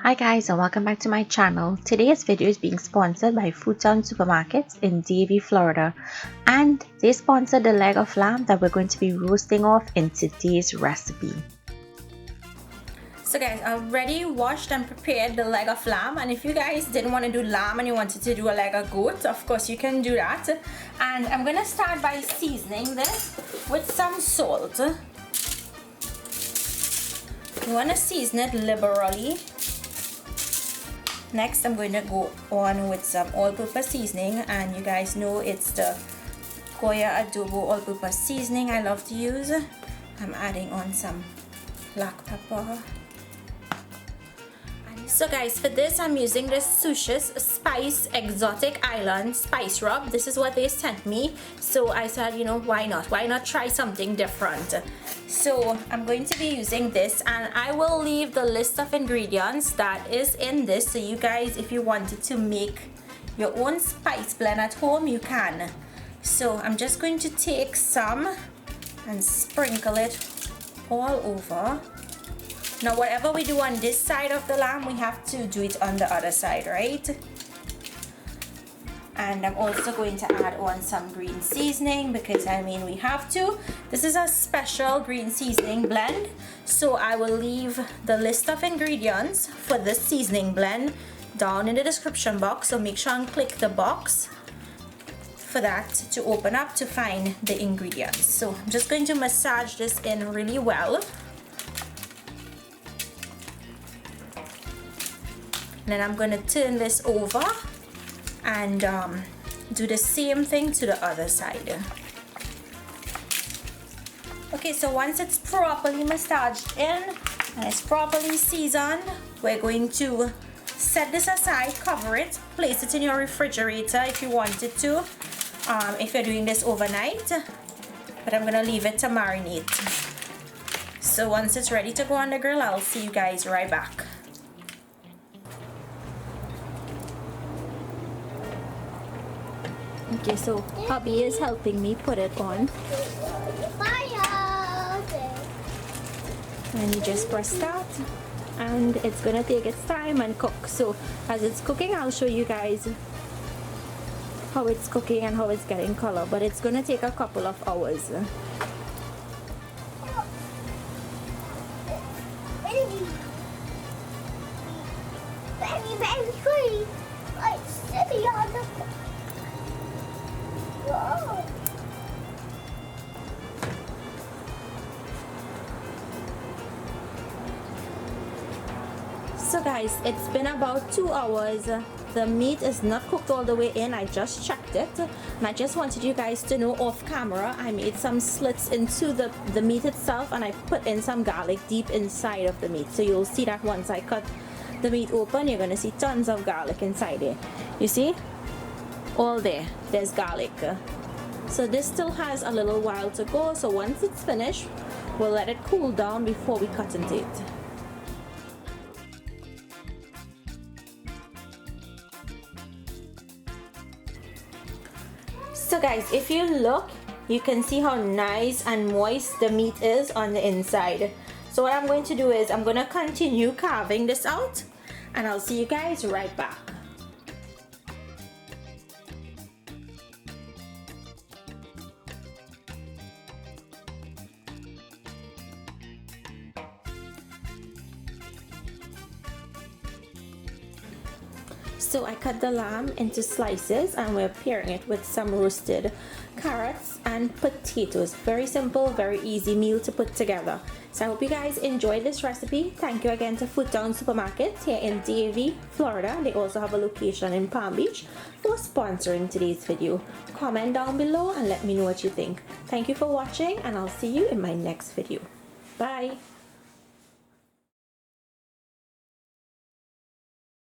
Hi guys and welcome back to my channel. Today's video is being sponsored by Foodtown Supermarkets in Davie, Florida, and they sponsored the leg of lamb that we're going to be roasting off in today's recipe. So guys, I've already washed and prepared the leg of lamb, and if you guys didn't want to do lamb and you wanted to do a leg of goat, of course you can do that. And I'm gonna start by seasoning this with some salt. You want to season it liberally. Next, I'm going to go on with some all-purpose seasoning, and you guys know it's the Goya Adobo all-purpose seasoning I love to use. I'm adding on some black pepper. So guys, for this I'm using this Sush's Spice Exotic Island Spice Rub. This is what they sent me, so I said, you know, why not try something different. So I'm going to be using this, and I will leave the list of ingredients that is in this, so you guys, if you wanted to make your own spice blend at home, you can. So I'm just going to take some and sprinkle it all over. Now whatever we do on this side of the lamb, we have to do it on the other side, right? And I'm also going to add on some green seasoning, because I mean we have to. This is a special green seasoning blend, so I will leave the list of ingredients for this seasoning blend down in the description box, so make sure and click the box for that to open up to find the ingredients. So I'm just going to massage this in really well. And then I'm going to turn this over and do the same thing to the other side. Okay, so once it's properly massaged in and it's properly seasoned, we're going to set this aside, cover it, place it in your refrigerator if you wanted to, if you're doing this overnight, but I'm gonna leave it to marinate. So once it's ready to go on the grill, I'll see you guys right back. Okay, so hubby is helping me put it on. And you just press start, and it's gonna take its time and cook. So as it's cooking, I'll show you guys how it's cooking and how it's getting color, but it's gonna take a couple of hours. Very pretty. Like sitting on the So guys, it's been about 2 hours. The meat is not cooked all the way in. I just checked it, and I just wanted you guys to know off camera I made some slits into the meat itself, and I put in some garlic deep inside of the meat. So you'll see that once I cut the meat open, you're gonna see tons of garlic inside there. You see? All there. There's garlic. So this still has a little while to go, so once it's finished, we'll let it cool down before we cut into it. So guys, if you look, you can see how nice and moist the meat is on the inside. So what I'm going to do is I'm going to continue carving this out, and I'll see you guys right back. So I cut the lamb into slices, and we're pairing it with some roasted carrots and potatoes. Very simple, very easy meal to put together. So I hope you guys enjoyed this recipe. Thank you again to Foodtown Supermarket here in Davie, Florida. They also have a location in Palm Beach for sponsoring today's video. Comment down below and let me know what you think. Thank you for watching, and I'll see you in my next video. Bye!